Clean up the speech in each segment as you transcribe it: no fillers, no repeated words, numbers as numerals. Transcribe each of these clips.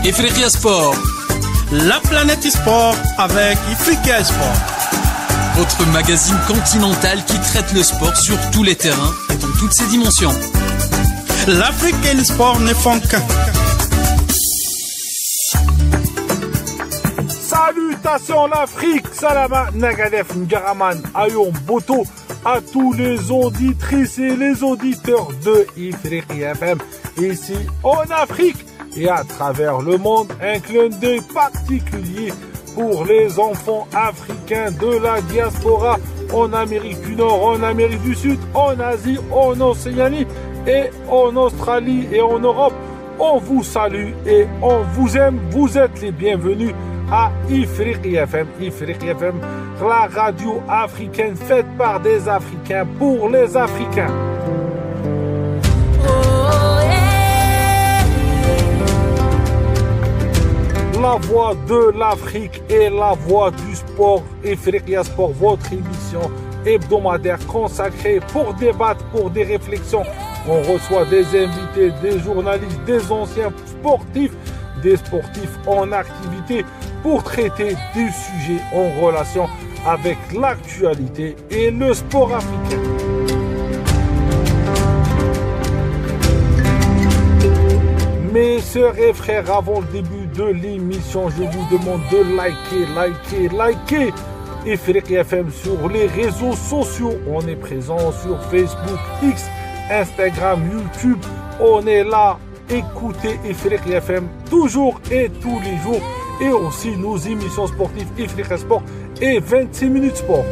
Ifriqiya Sport. La planète e-sport avec Ifriqiya Sport. Votre magazine continental qui traite le sport sur tous les terrains et dans toutes ses dimensions. L'Afrique et le sport ne font qu'un. Salutations l'Afrique, Salama Nagadef Ngaraman Ayon Boto à tous les auditrices et les auditeurs de Ifriqiya FM ici en Afrique et à travers le monde. Un clin d'œil particulier pour les enfants africains de la diaspora en Amérique du Nord, en Amérique du Sud, en Asie, en Océanie et en Australie et en Europe. On vous salue et on vous aime. Vous êtes les bienvenus à Ifriqiya FM. Ifriqiya FM, la radio africaine faite par des Africains pour les Africains. La voix de l'Afrique et la voix du sport. Ifriqiya Sport, votre émission hebdomadaire consacrée pour débattre, pour des réflexions. On reçoit des invités, des journalistes, des anciens sportifs, des sportifs en activité pour traiter des sujets en relation avec l'actualité et le sport africain. Mes sœurs et frères, avant le début de l'émission, je vous demande de liker Ifriqiya FM sur les réseaux sociaux. On est présent sur Facebook, X, Instagram, YouTube. On est là. Écoutez Ifriqiya FM toujours et tous les jours. Et aussi nos émissions sportives Ifriqiya Sport et 26 minutes sport.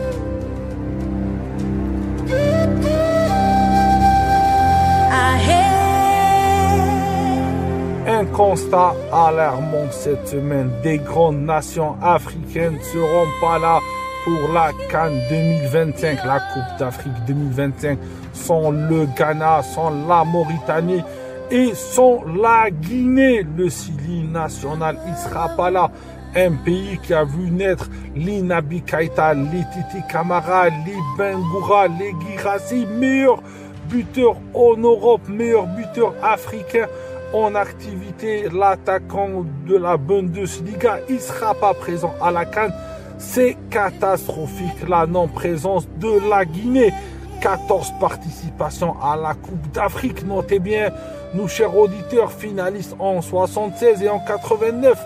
Un constat alarmant cette semaine. Des grandes nations africaines ne seront pas là pour la CAN 2025, la Coupe d'Afrique 2025, sans le Ghana, sans la Mauritanie et sans la Guinée. Le Sili national, il ne sera pas là. Un pays qui a vu naître les Naby Keïta, les Titi Camara, les Bengoura, les Guirassy, meilleurs buteurs en Europe, meilleurs buteurs africains en activité. L'attaquant de la Bundesliga, il ne sera pas présent à la CAN. C'est catastrophique la non-présence de la Guinée. 14 participations à la Coupe d'Afrique. Notez bien, nous chers auditeurs, finalistes en 76 et en 89,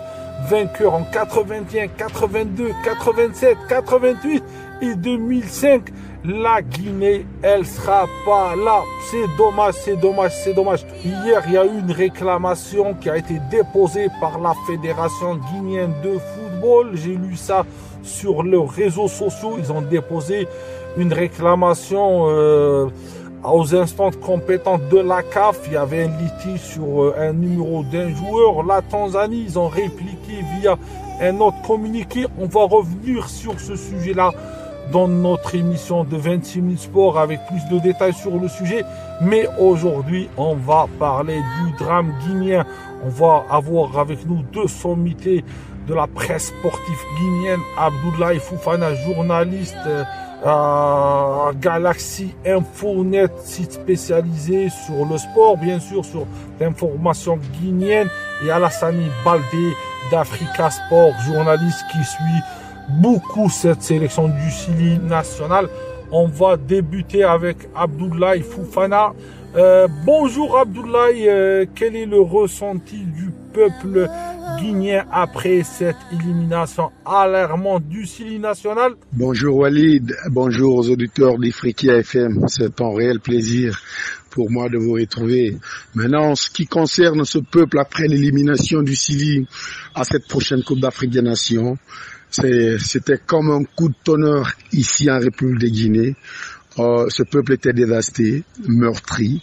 vainqueurs en 81, 82, 87, 88 et 2005. La Guinée, elle sera pas là. C'est dommage, c'est dommage, c'est dommage. Hier, il y a eu une réclamation qui a été déposée par la Fédération guinéenne de football. J'ai lu ça sur leurs réseaux sociaux. Ils ont déposé une réclamation aux instances compétentes de la CAF. Il y avait un litige sur un numéro d'un joueur. La Tanzanie, ils ont répliqué via un autre communiqué. On va revenir sur ce sujet-là dans notre émission de 26 minutes sport avec plus de détails sur le sujet. Mais aujourd'hui, on va parler du drame guinéen. On va avoir avec nous deux sommités de la presse sportive guinéenne. Abdoulaye Fofana, journaliste à Galaxy Infonet, site spécialisé sur le sport, bien sûr, sur l'information guinéenne, et Alassane Baldé d'Africa Sport, journaliste qui suit beaucoup cette sélection du Sili national. On va débuter avec Abdoulaye Fofana. Bonjour Abdoulaye, quel est le ressenti du peuple guinéen après cette élimination alarmante du Sili national? Bonjour Walid, bonjour aux auditeurs d'Ifriqiya FM, c'est un réel plaisir pour moi de vous retrouver. Maintenant, en ce qui concerne ce peuple après l'élimination du Sili à cette prochaine Coupe d'Afrique des Nations, c'était comme un coup de tonnerre ici en République de Guinée. Ce peuple était dévasté, meurtri,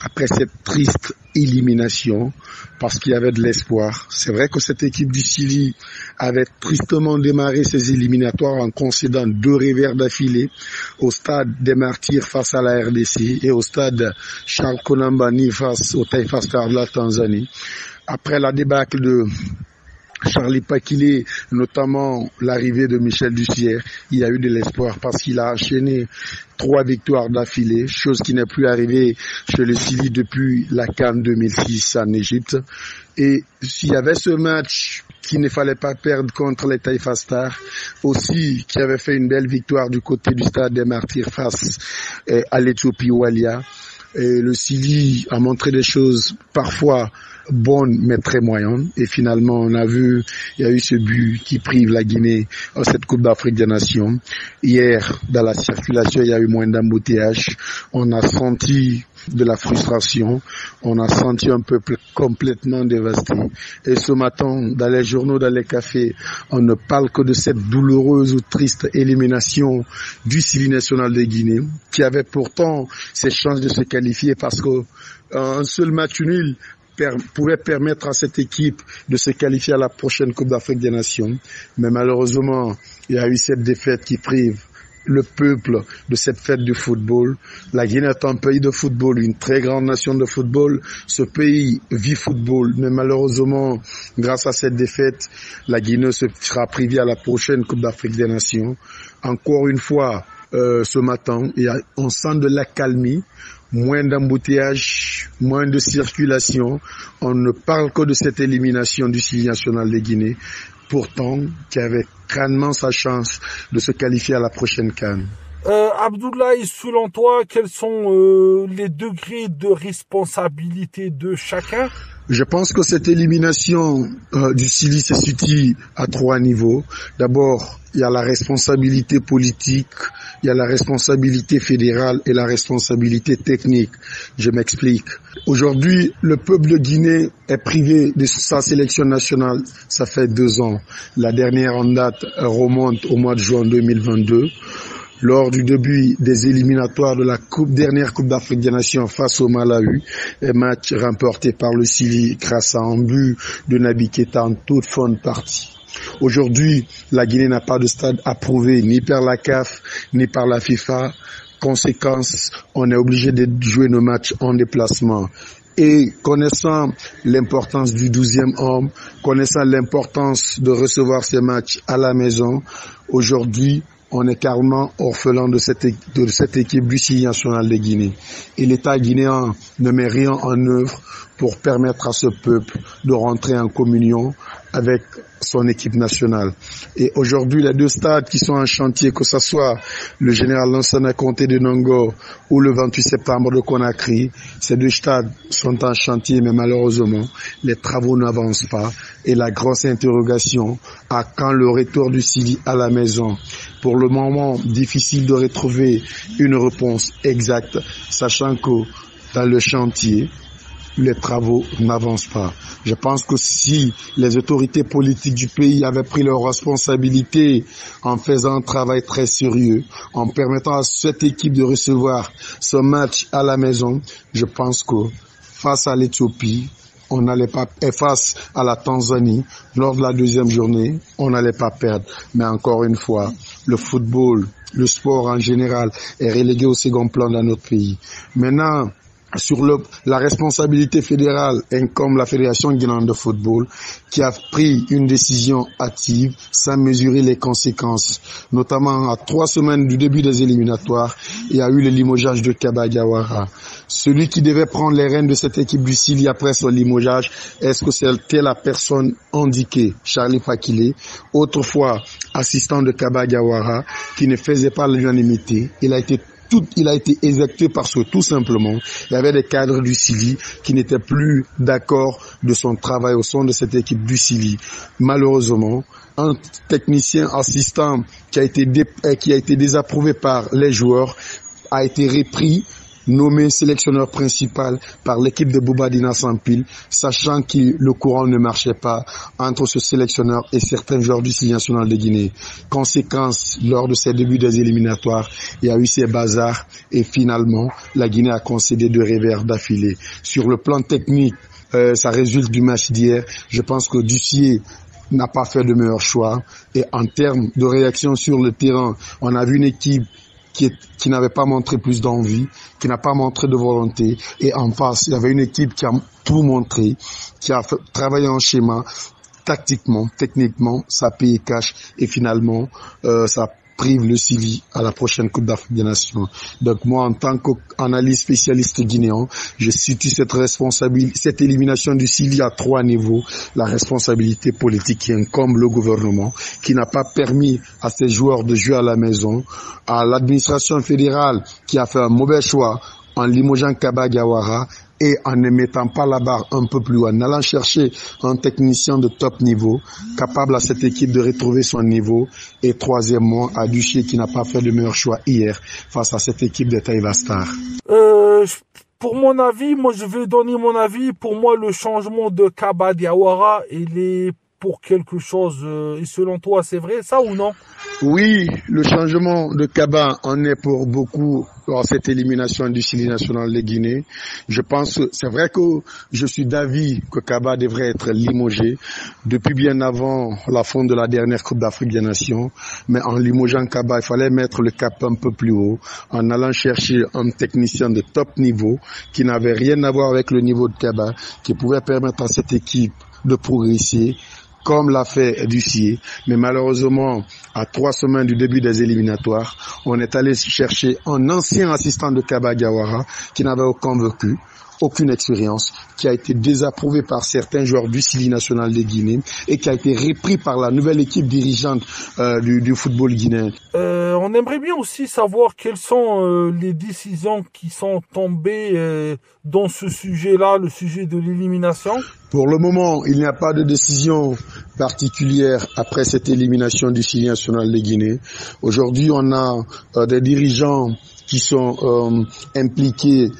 après cette triste élimination, parce qu'il y avait de l'espoir. C'est vrai que cette équipe du Sili avait tristement démarré ses éliminatoires en concédant 2 revers d'affilée au stade des Martyrs face à la RDC et au stade Charles Konambani face au Taifa Stars de la Tanzanie. Après la débâcle Charlie Paquilé, notamment l'arrivée de Michel Dussière, il y a eu de l'espoir parce qu'il a enchaîné 3 victoires d'affilée, chose qui n'est plus arrivée chez le Chili depuis la CAN 2006 en Égypte. Et s'il y avait ce match qu'il ne fallait pas perdre contre les Taifa Stars, aussi qui avait fait une belle victoire du côté du Stade des Martyrs face à l'Éthiopie Walia, et le Chili a montré des choses parfois bonne mais très moyenne, et finalement on a vu, il y a eu ce but qui prive la Guinée à cette Coupe d'Afrique des Nations. Hier, dans la circulation, il y a eu moins d'embouteillages, on a senti de la frustration, on a senti un peuple complètement dévasté, et ce matin, dans les journaux, dans les cafés, on ne parle que de cette douloureuse ou triste élimination du Chili national de Guinée, qui avait pourtant ses chances de se qualifier parce qu'un seul match nul pouvait permettre à cette équipe de se qualifier à la prochaine Coupe d'Afrique des Nations. Mais malheureusement, il y a eu cette défaite qui prive le peuple de cette fête du football. La Guinée est un pays de football, une très grande nation de football. Ce pays vit football, mais malheureusement, grâce à cette défaite, la Guinée se sera privée à la prochaine Coupe d'Afrique des Nations. Encore une fois, ce matin, on sent de l'accalmie, moins d'embouteillage, moins de circulation. On ne parle que de cette élimination du Chili national de Guinée, pourtant qui avait crânement sa chance de se qualifier à la prochaine CAN. Abdoulaye, selon toi, quels sont les degrés de responsabilité de chacun? Je pense que cette élimination du Chili se situe à 3 niveaux. D'abord, il y a la responsabilité politique, il y a la responsabilité fédérale et la responsabilité technique. Je m'explique. Aujourd'hui, le peuple de Guinée est privé de sa sélection nationale. Ça fait 2 ans. La dernière en date remonte au mois de juin 2022. Lors du début des éliminatoires de la dernière Coupe d'Afrique des Nations face au Malawi, un match remporté par le Chili grâce à un but de Naby Keita en toute fin de partie. Aujourd'hui, la Guinée n'a pas de stade approuvé ni par la CAF ni par la FIFA. Conséquence, on est obligé de jouer nos matchs en déplacement. Et connaissant l'importance du 12e homme, connaissant l'importance de recevoir ces matchs à la maison, aujourd'hui, on est carrément orphelin de cette équipe du Chili national de Guinée. Et l'État guinéen ne met rien en œuvre pour permettre à ce peuple de rentrer en communion avec son équipe nationale. Et aujourd'hui, les 2 stades qui sont en chantier, que ce soit le Général Lansana Conté de Nongo ou le 28 septembre de Conakry, ces 2 stades sont en chantier, mais malheureusement, les travaux n'avancent pas. Et la grosse interrogation à quand le retour du Chili à la maison. Pour le moment, difficile de retrouver une réponse exacte, sachant que dans le chantier, les travaux n'avancent pas. Je pense que si les autorités politiques du pays avaient pris leurs responsabilités en faisant un travail très sérieux, en permettant à cette équipe de recevoir ce match à la maison, je pense que face à l'Éthiopie, on n'allait pas, et face à la Tanzanie, lors de la 2e journée, on n'allait pas perdre. Mais encore une fois, le football, le sport en général est relégué au second plan dans notre pays. Maintenant, sur la responsabilité fédérale incombe la Fédération guinéenne de football qui a pris une décision hâtive sans mesurer les conséquences. Notamment à 3 semaines du début des éliminatoires, il y a eu le limogeage de Kaba Diawara. Celui qui devait prendre les rênes de cette équipe du Chili après son limogeage, est-ce que c'était la personne indiquée, Charlie Paquilé, autrefois assistant de Kaba Diawara, qui ne faisait pas l'unanimité. Il a été éjecté parce que tout simplement, il y avait des cadres du Chili qui n'étaient plus d'accord de son travail au sein de cette équipe du Chili. Malheureusement, un technicien assistant qui a été désapprouvé par les joueurs a été repris, nommé sélectionneur principal par l'équipe de Boubadina Sampil, sachant que le courant ne marchait pas entre ce sélectionneur et certains joueurs du Chili national de Guinée. Conséquence, lors de ces débuts des éliminatoires, il y a eu ces bazars et finalement, la Guinée a concédé 2 revers d'affilée. Sur le plan technique, ça résulte du match d'hier. Je pense que Dussier n'a pas fait de meilleur choix. Et en termes de réaction sur le terrain, on a vu une équipe qui n'avait pas montré plus d'envie, qui n'a pas montré de volonté. Et en face, il y avait une équipe qui a tout montré, qui a travaillé en schéma, tactiquement, techniquement, ça paye cash et finalement, ça prive le Sili à la prochaine Coupe d'Afrique des Nations. Donc moi, en tant qu'analyste spécialiste guinéen, je situe cette élimination du Sili à 3 niveaux. La responsabilité politique qui incombe le gouvernement, qui n'a pas permis à ses joueurs de jouer à la maison, à l'administration fédérale qui a fait un mauvais choix en limogeant Kaba Diawara et en ne mettant pas la barre un peu plus haut, en allant chercher un technicien de top niveau, capable à cette équipe de retrouver son niveau. Et troisièmement, à Duché qui n'a pas fait le meilleur choix hier face à cette équipe de Taïva Star. Pour mon avis, moi je vais donner mon avis. Pour moi, le changement de Kaba Diawara, il est pour quelque chose. Et selon toi, c'est vrai ça ou non? Oui, le changement de Kaba en est pour beaucoup dans cette élimination du Sili national de Guinée. Je pense, c'est vrai que je suis d'avis que Kaba devrait être limogé depuis bien avant la fin de la dernière Coupe d'Afrique des Nations. Mais en limogeant Kaba, il fallait mettre le cap un peu plus haut, en allant chercher un technicien de top niveau qui n'avait rien à voir avec le niveau de Kaba, qui pouvait permettre à cette équipe de progresser, comme l'a fait Dussier. Mais malheureusement, à 3 semaines du début des éliminatoires, on est allé chercher un ancien assistant de Kaba Diawara qui n'avait aucun vécu, aucune expérience, qui a été désapprouvé par certains joueurs du Sili national de Guinée et qui a été repris par la nouvelle équipe dirigeante du football guinéen. On aimerait bien aussi savoir quelles sont les décisions qui sont tombées dans ce sujet-là, le sujet de l'élimination. Pour le moment, il n'y a pas de décision particulière après cette élimination du Sili national de Guinée. Aujourd'hui, on a des dirigeants qui sont impliqués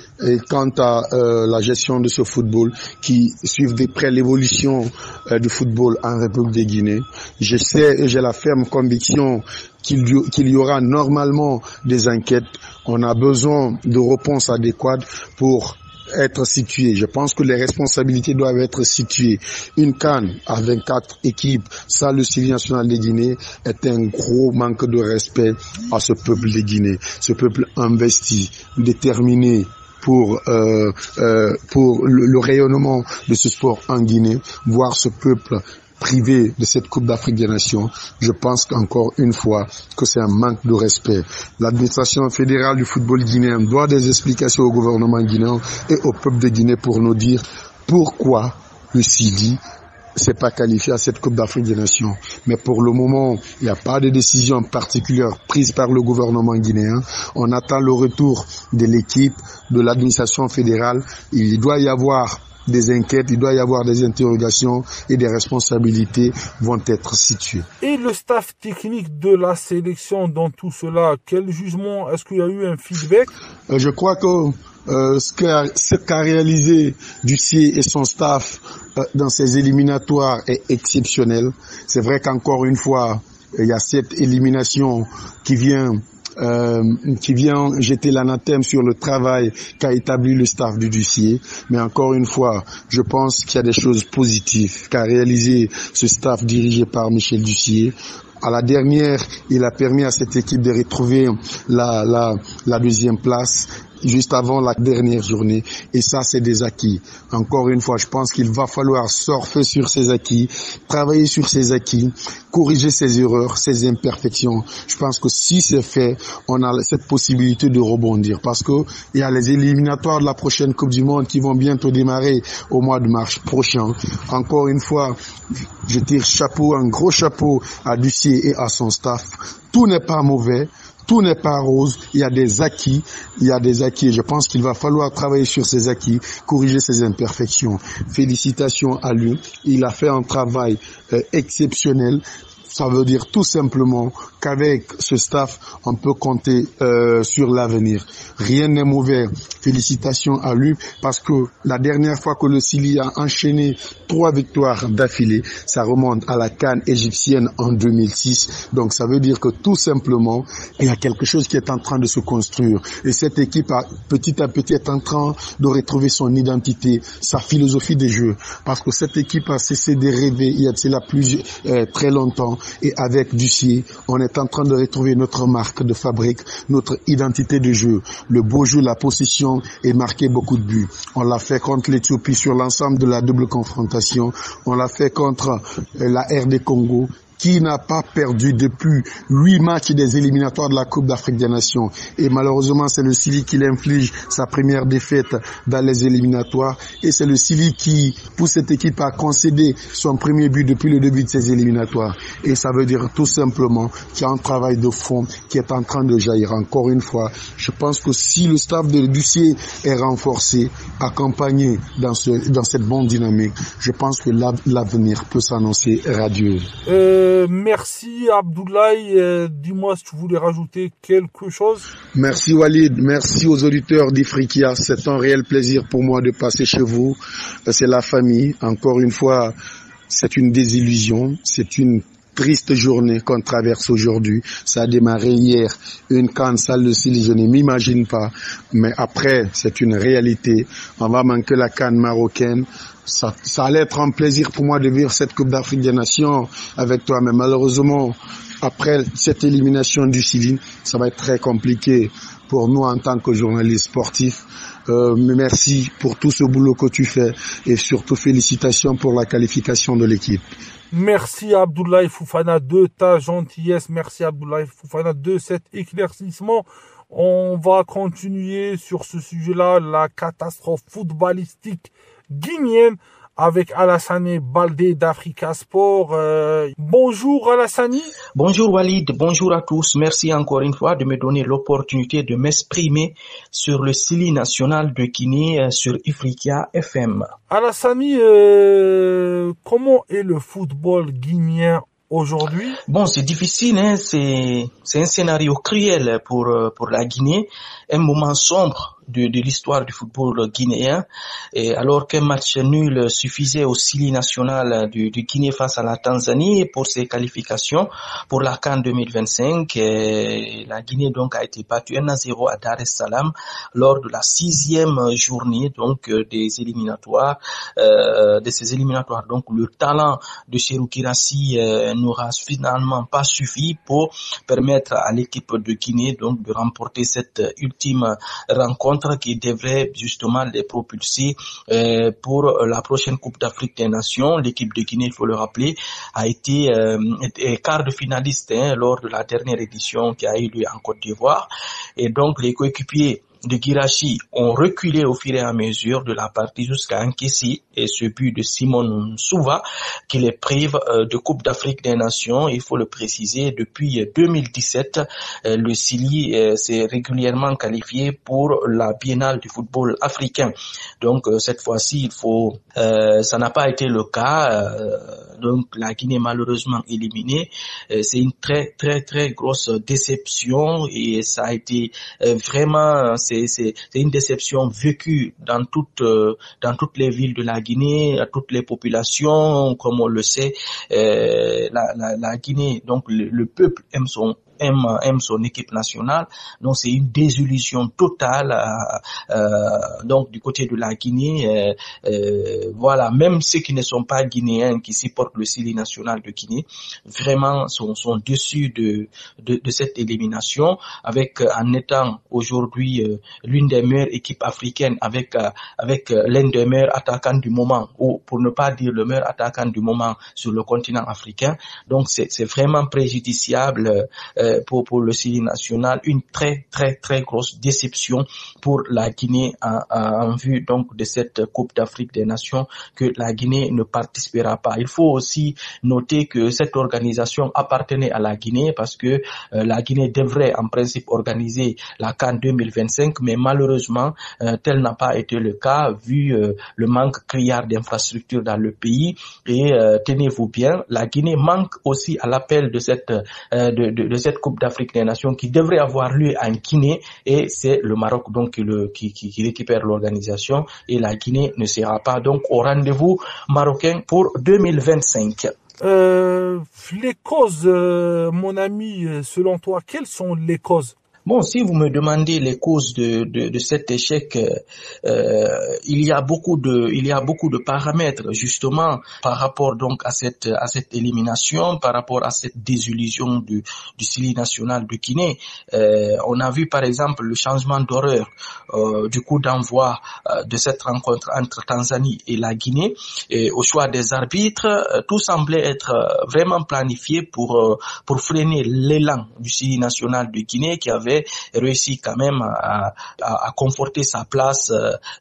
quant à la gestion de ce football, qui suivent de près l'évolution du football en République de Guinée. Je sais et j'ai la ferme conviction qu'il y aura normalement des enquêtes. On a besoin de réponses adéquates pour être situé. Je pense que les responsabilités doivent être situées. Une CAN à 24 équipes, ça le Sili national de Guinée, est un gros manque de respect à ce peuple de Guinée. Ce peuple investi, déterminé pour le rayonnement de ce sport en Guinée, voir ce peuple privé de cette Coupe d'Afrique des Nations, je pense qu'encore une fois que c'est un manque de respect. L'administration fédérale du football guinéen doit des explications au gouvernement guinéen et au peuple de Guinée pour nous dire pourquoi le Sili s'est pas qualifié à cette Coupe d'Afrique des Nations. Mais pour le moment, il n'y a pas de décision particulière prise par le gouvernement guinéen. On attend le retour de l'équipe, de l'administration fédérale. Il doit y avoir des enquêtes, il doit y avoir des interrogations et des responsabilités vont être situées. Et le staff technique de la sélection dans tout cela, quel jugement, est-ce qu'il y a eu un feedback? Je crois que ce qu'a réalisé Dussier et son staff dans ces éliminatoires est exceptionnel. C'est vrai qu'encore une fois, il y a cette élimination qui vient jeter l'anathème sur le travail qu'a établi le staff du Dussier. Mais encore une fois, je pense qu'il y a des choses positives qu'a réalisé ce staff dirigé par Michel Dussier. À la dernière, il a permis à cette équipe de retrouver la deuxième place juste avant la dernière journée. Et ça, c'est des acquis. Encore une fois, je pense qu'il va falloir surfer sur ces acquis, travailler sur ces acquis, corriger ses erreurs, ses imperfections. Je pense que si c'est fait, on a cette possibilité de rebondir. Parce que il y a les éliminatoires de la prochaine Coupe du Monde qui vont bientôt démarrer au mois de mars prochain. Encore une fois, je tire un gros chapeau à Dussier et à son staff. Tout n'est pas mauvais. Tout n'est pas rose, il y a des acquis, je pense qu'il va falloir travailler sur ces acquis, corriger ces imperfections. Félicitations à lui, il a fait un travail exceptionnel. Ça veut dire tout simplement qu'avec ce staff, on peut compter sur l'avenir. Rien n'est mauvais. Félicitations à lui parce que la dernière fois que le Sili a enchaîné 3 victoires d'affilée, ça remonte à la CAN égyptienne en 2006. Donc ça veut dire que tout simplement, il y a quelque chose qui est en train de se construire. Et cette équipe, petit à petit, est en train de retrouver son identité, sa philosophie de jeu. Parce que cette équipe a cessé de rêver il y a de cela très longtemps. Et avec Dussier, on est en train de retrouver notre marque de fabrique, notre identité de jeu. Le beau jeu, la possession et marquer beaucoup de buts. On l'a fait contre l'Éthiopie sur l'ensemble de la double confrontation. On l'a fait contre la RD Congo, qui n'a pas perdu depuis 8 matchs des éliminatoires de la Coupe d'Afrique des Nations. Et malheureusement, c'est le Chili qui l'inflige sa première défaite dans les éliminatoires. Et c'est le Chili qui pousse cette équipe à concéder son premier but depuis le début de ces éliminatoires. Et ça veut dire tout simplement qu'il y a un travail de fond qui est en train de jaillir. Encore une fois, je pense que si le staff de Dussier est renforcé, accompagné dans cette bonne dynamique, je pense que l'avenir peut s'annoncer radieux. Merci Abdoulaye, dis-moi si tu voulais rajouter quelque chose. Merci Walid, merci aux auditeurs d'Ifriqiya, c'est un réel plaisir pour moi de passer chez vous, c'est la famille, encore une fois, c'est une désillusion, c'est une triste journée qu'on traverse aujourd'hui. Ça a démarré hier, une CAN salle de Chili, je ne m'imagine pas, mais après c'est une réalité, on va manquer la CAN marocaine. Ça allait être un plaisir pour moi de vivre cette Coupe d'Afrique des Nations avec toi, mais malheureusement, après cette élimination du Chili, ça va être très compliqué pour nous en tant que journalistes sportifs. Mais merci pour tout ce boulot que tu fais et surtout félicitations pour la qualification de l'équipe. Merci Abdoulaye Fofana de ta gentillesse, merci Abdoulaye Fofana de cet éclaircissement. On va continuer sur ce sujet-là, la catastrophe footballistique guinéenne avec Alassane Baldé d'Africa Sport. Bonjour Alassane. Bonjour Walid, bonjour à tous. Merci encore une fois de me donner l'opportunité de m'exprimer sur le Chili national de Guinée sur Ifriqiya FM. Alassane, comment est le football guinéen aujourd'hui? Bon, c'est difficile, hein. C'est un scénario cruel pour la Guinée, un moment sombre de l'histoire du football guinéen. Et alors qu'un match nul suffisait au Chili national de Guinée face à la Tanzanie pour ses qualifications pour la CAN 2025, la Guinée donc a été battue 1-0 à Dar es Salaam lors de la 6e journée donc de ces éliminatoires. Donc le talent de Serhou Guirassy n'aura finalement pas suffi pour permettre à l'équipe de Guinée donc de remporter cette ultime rencontre qui devrait justement les propulser pour la prochaine Coupe d'Afrique des Nations. L'équipe de Guinée, il faut le rappeler, a été quart de finaliste lors de la dernière édition qui a eu lieu en Côte d'Ivoire. Et donc les coéquipiers de Guirassy ont reculé au fur et à mesure de la partie jusqu'à encaisser ce but de Simon Souva qui les prive de Coupe d'Afrique des Nations. Il faut le préciser, depuis 2017, le Chili s'est régulièrement qualifié pour la Biennale du football africain. Donc cette fois-ci, ça n'a pas été le cas. Donc la Guinée malheureusement éliminée. C'est une très très très grosse déception et ça a été vraiment c'est une déception vécue dans toutes les villes de la Guinée, à toutes les populations, comme on le sait. La Guinée, donc le peuple aime son équipe nationale, donc c'est une désillusion totale donc du côté de la Guinée. Voilà, même ceux qui ne sont pas guinéens qui supportent le Chili national de Guinée vraiment sont déçus de cette élimination, avec en étant aujourd'hui l'une des meilleures équipes africaines avec l'un des meilleurs attaquants du moment, ou pour ne pas dire le meilleur attaquant du moment sur le continent africain. Donc c'est vraiment préjudiciable pour le Chili national, une très très très grosse déception pour la Guinée en vue donc de cette Coupe d'Afrique des Nations que la Guinée ne participera pas. Il faut aussi noter que cette organisation appartenait à la Guinée parce que la Guinée devrait en principe organiser la CAN 2025, mais malheureusement tel n'a pas été le cas vu le manque criard d'infrastructures dans le pays. Et tenez-vous bien, la Guinée manque aussi à l'appel de cette Coupe d'Afrique des Nations qui devrait avoir lieu en Guinée, et c'est le Maroc donc qui récupère l'organisation, et la Guinée ne sera pas donc au rendez-vous marocain pour 2025. Les causes, mon ami, selon toi, quelles sont les causes? Bon, si vous me demandez les causes de cet échec, il y a beaucoup de paramètres justement par rapport donc à cette élimination, par rapport à cette désillusion du Sili national de Guinée. On a vu par exemple le changement d'horaire du coup d'envoi de cette rencontre entre Tanzanie et la Guinée, et au choix des arbitres, tout semblait être vraiment planifié pour freiner l'élan du Sili national de Guinée qui avait réussi quand même à conforter sa place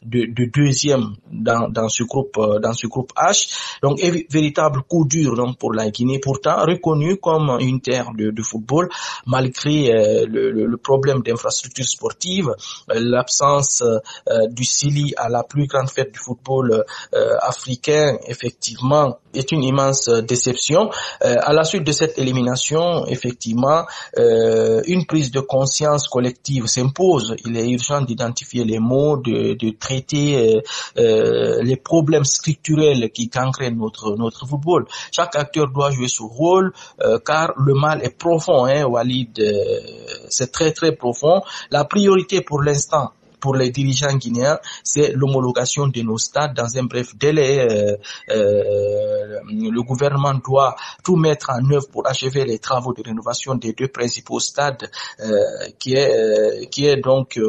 de deuxième dans ce groupe H. Donc véritable coup dur donc pour la Guinée, pourtant reconnue comme une terre de football malgré le problème d'infrastructure sportive, l'absence du Sili à la plus grande fête du football africain. Effectivement, est une immense déception. À la suite de cette élimination, effectivement, une prise de conscience collective s'impose. Il est urgent d'identifier les maux, de traiter les problèmes structurels qui gangrènent notre football. Chaque acteur doit jouer son rôle, car le mal est profond, Walid, c'est très très profond. La priorité pour l'instant pour les dirigeants guinéens, c'est l'homologation de nos stades dans un bref délai. Le gouvernement doit tout mettre en œuvre pour achever les travaux de rénovation des deux principaux stades, qui est donc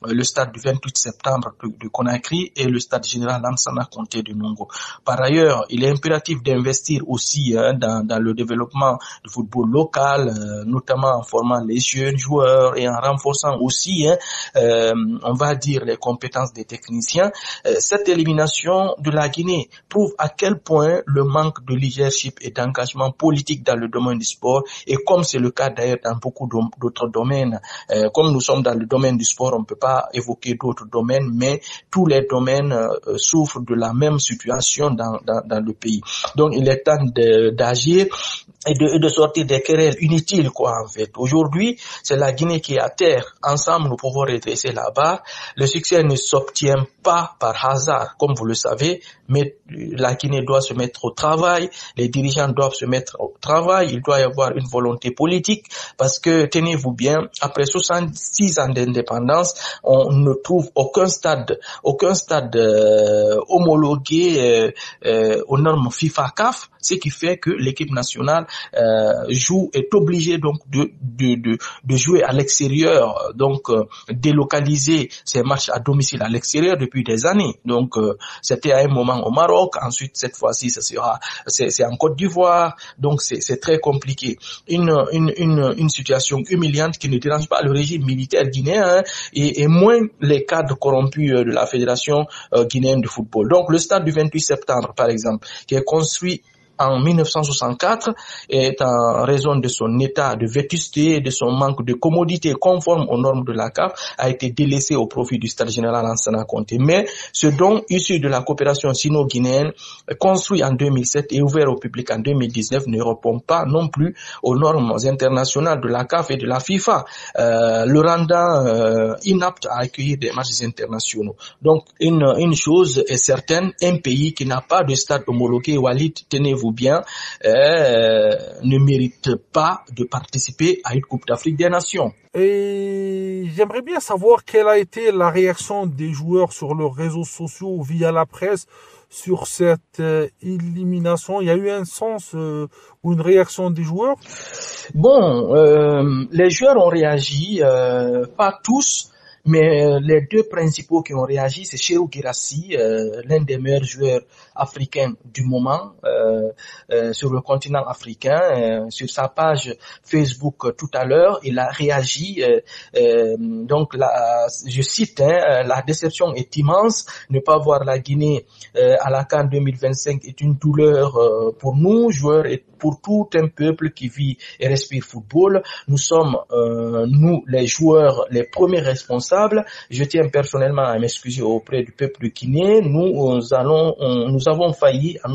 le stade du 28 septembre de Conakry et le stade général Lansana Conté de Nongo. Par ailleurs, il est impératif d'investir aussi dans le développement du football local, notamment en formant les jeunes joueurs et en renforçant aussi, on va dire, les compétences des techniciens. Cette élimination de la Guinée prouve à quel point le manque de leadership et d'engagement politique dans le domaine du sport, et comme c'est le cas d'ailleurs dans beaucoup d'autres domaines, comme nous sommes dans le domaine du sport, on ne peut pas évoquer d'autres domaines, mais tous les domaines souffrent de la même situation dans le pays. Donc il est temps d'agir et de sortir des querelles inutiles, en fait. Aujourd'hui, c'est la Guinée qui est à terre. Ensemble, nous pouvons redresser la barre. Le succès ne s'obtient pas par hasard, comme vous le savez, mais la Guinée doit se mettre au travail, les dirigeants doivent se mettre au travail, il doit y avoir une volonté politique, parce que, tenez-vous bien, après 66 ans d'indépendance, on ne trouve aucun stade homologué aux normes FIFA-CAF, ce qui fait que l'équipe nationale est obligée donc de jouer à l'extérieur, donc délocaliser ses matchs à domicile à l'extérieur depuis des années. Donc c'était à un moment au Maroc, ensuite cette fois-ci c'est en Côte d'Ivoire, donc c'est très compliqué. Une situation humiliante qui ne dérange pas le régime militaire guinéen et moins les cadres corrompus de la Fédération guinéenne de football. Donc le stade du 28 septembre par exemple, qui est construit en 1964, est en raison de son état de vétusté et de son manque de commodité conforme aux normes de la CAF, a été délaissé au profit du stade général Lansana Conté. Mais ce don issu de la coopération sino-guinéenne, construit en 2007 et ouvert au public en 2019, ne répond pas non plus aux normes internationales de la CAF et de la FIFA, le rendant inapte à accueillir des matchs internationaux. Donc une chose est certaine, un pays qui n'a pas de stade homologué, Walid, tenez-vous bien, ne mérite pas de participer à une Coupe d'Afrique des Nations. Et j'aimerais bien savoir quelle a été la réaction des joueurs sur leurs réseaux sociaux ou via la presse sur cette élimination. Il y a eu un sens ou une réaction des joueurs? Bon, les joueurs ont réagi, pas tous, mais les deux principaux qui ont réagi, c'est Cheikhou Guirassy, l'un des meilleurs joueurs africains du moment sur le continent africain. Sur sa page Facebook tout à l'heure, il a réagi. Donc, je cite, la déception est immense. Ne pas voir la Guinée à la CAN 2025 est une douleur pour nous, joueurs, et pour tout un peuple qui vit et respire football. Nous sommes, nous, les joueurs, les premiers responsables. Je tiens personnellement à m'excuser auprès du peuple guinéen. Nous avons failli à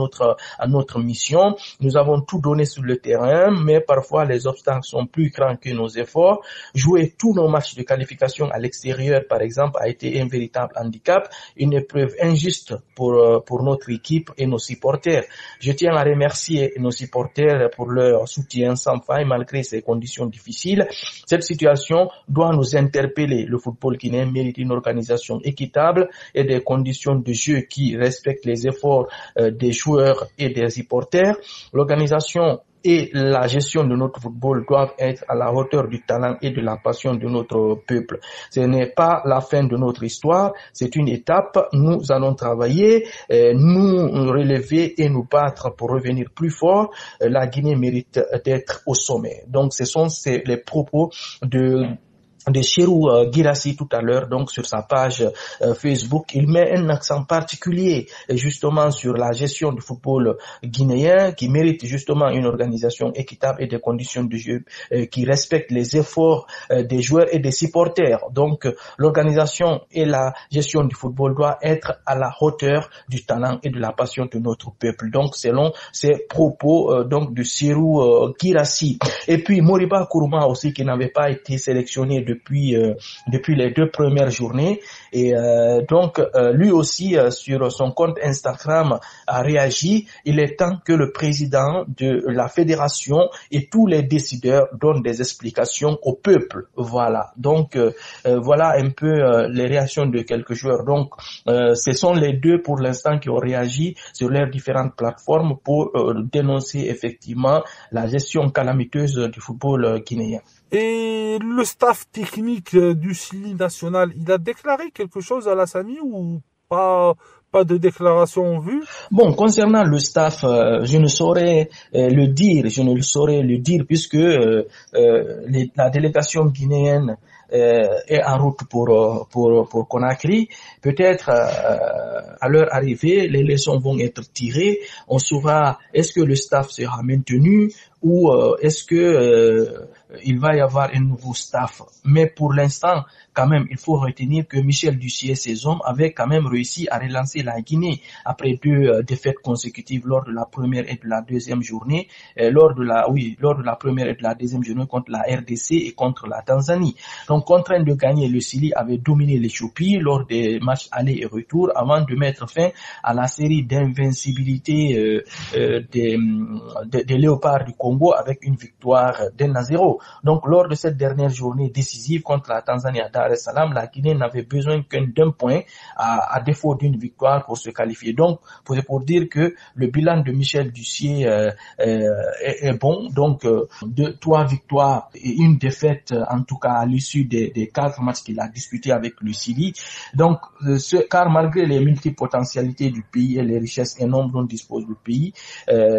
notre mission. Nous avons tout donné sur le terrain, mais parfois les obstacles sont plus grands que nos efforts. Jouer tous nos matchs de qualification à l'extérieur, par exemple, a été un véritable handicap, une épreuve injuste pour notre équipe et nos supporters. Je tiens à remercier nos supporters supporters pour leur soutien sans faille malgré ces conditions difficiles. Cette situation doit nous interpeller. Le football guinéen mérite une organisation équitable et des conditions de jeu qui respectent les efforts des joueurs et des supporters. L'organisation et la gestion de notre football doivent être à la hauteur du talent et de la passion de notre peuple. Ce n'est pas la fin de notre histoire, c'est une étape. Nous allons travailler, nous relever et nous battre pour revenir plus fort. La Guinée mérite d'être au sommet. Donc ce sont les propos de Cherou Guirassy tout à l'heure, donc sur sa page Facebook. Il met un accent particulier justement sur la gestion du football guinéen qui mérite justement une organisation équitable et des conditions de jeu qui respectent les efforts des joueurs et des supporters. Donc l'organisation et la gestion du football doit être à la hauteur du talent et de la passion de notre peuple. Donc selon ces propos donc de Cherou Guirassy. Et puis Moriba Kourouma aussi qui n'avait pas été sélectionné depuis les 2 premières journées et donc lui aussi sur son compte Instagram a réagi. Il est temps que le président de la fédération et tous les décideurs donnent des explications au peuple. Voilà. Donc voilà un peu les réactions de quelques joueurs. Donc ce sont les 2 pour l'instant qui ont réagi sur leurs différentes plateformes pour dénoncer effectivement la gestion calamiteuse du football guinéen. Et le staff technique du Sili national, il a déclaré quelque chose à Alassani ou pas de déclaration en vue? Bon, concernant le staff, je ne saurais le dire puisque la délégation guinéenne est en route pour Conakry. Peut-être à leur arrivée, les leçons vont être tirées. On saura est-ce que le staff sera maintenu ou est-ce que il va y avoir un nouveau staff. Mais pour l'instant, quand même, il faut retenir que Michel Ducier et ses hommes avaient quand même réussi à relancer la Guinée après 2 défaites consécutives lors de la première et de la deuxième journée, lors de la première et de la deuxième journée contre la RDC et contre la Tanzanie. Donc, contraint de gagner, le Sili avait dominé l'Éthiopie lors des matchs aller et retour avant de mettre fin à la série d'invincibilité des Léopards du Congo avec une victoire d'1-0. Donc, lors de cette dernière journée décisive contre la Tanzanie à Dar es Salaam, la Guinée n'avait besoin d'un point à défaut d'une victoire pour se qualifier. Donc, c'est pour dire que le bilan de Michel Ducier est bon. Donc, 3 victoires et une défaite, en tout cas à l'issue des 4 matchs qu'il a disputés avec le Sili. Donc, car malgré les multiples potentialités du pays et les richesses énormes dont dispose le pays,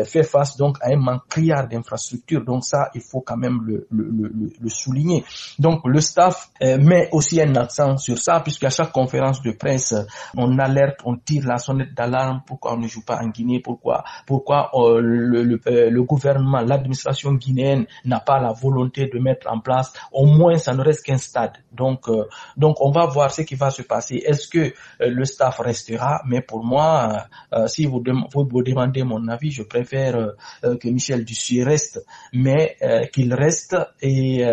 fait face donc à un manque criard d'infrastructures. Donc ça, il faut quand même le souligner. Donc le staff met aussi un accent sur ça, puisqu'à chaque conférence de presse, on alerte, on tire la sonnette d'alarme. Pourquoi on ne joue pas en Guinée? Pourquoi le gouvernement, l'administration guinéenne n'a pas la volonté de mettre en place, au moins ça ne reste qu'un stade. Donc on va voir ce qui va se passer. Est-ce que le staff restera? Mais pour moi, si vous demandez mon avis, je préfère que Michel Ducier reste, mais qu'il reste et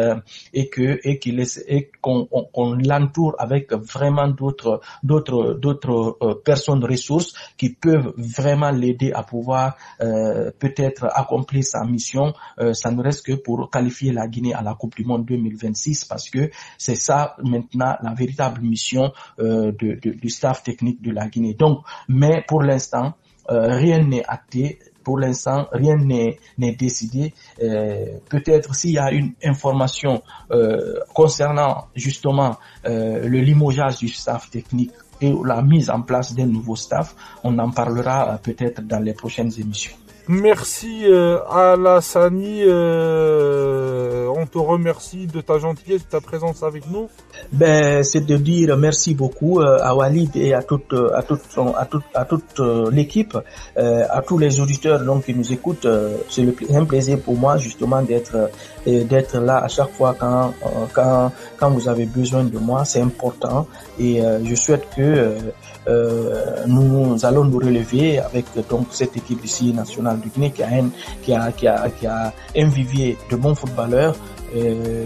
qu'on l'entoure avec vraiment d'autres personnes ressources qui peuvent vraiment l'aider à pouvoir peut-être accomplir sa mission. Ça ne reste que pour qualifier la Guinée à la Coupe du Monde 2026, parce que c'est ça maintenant la véritable mission du staff technique de la Guinée. Donc, mais pour l'instant, rien n'est acté. Pour l'instant, rien n'est décidé. Peut-être s'il y a une information concernant justement le limogeage du staff technique et la mise en place d'un nouveau staff, on en parlera peut-être dans les prochaines émissions. Merci Alassani, on te remercie de ta gentillesse, de ta présence avec nous. C'est de dire merci beaucoup à Walid et à toute l'équipe, à tous les auditeurs donc qui nous écoutent. C'est un plaisir pour moi justement d'être là à chaque fois quand vous avez besoin de moi. C'est important et je souhaite que nous allons nous relever avec donc cette équipe ici nationale du Guinée qui a un vivier de bons footballeurs.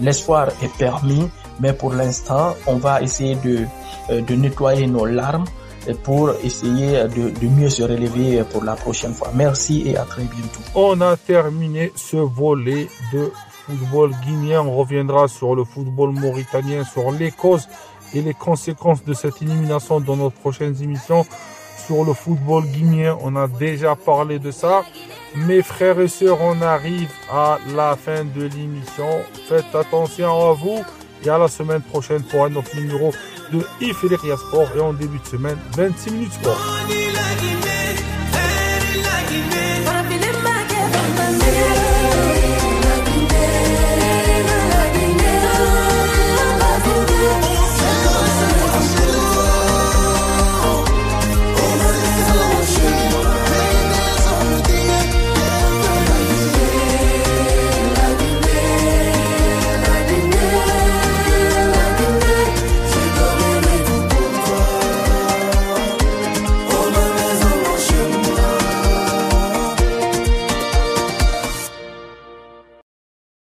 L'espoir est permis, mais pour l'instant, on va essayer de nettoyer nos larmes pour essayer de mieux se relever pour la prochaine fois. Merci et à très bientôt. On a terminé ce volet de football guinéen. On reviendra sur le football mauritanien, sur les causes et les conséquences de cette élimination dans nos prochaines émissions. Sur le football guinéen, on a déjà parlé de ça. Mes frères et sœurs, on arrive à la fin de l'émission. Faites attention à vous et à la semaine prochaine pour un autre numéro de Ifriqiya Sport. Et en début de semaine, 26 minutes sport.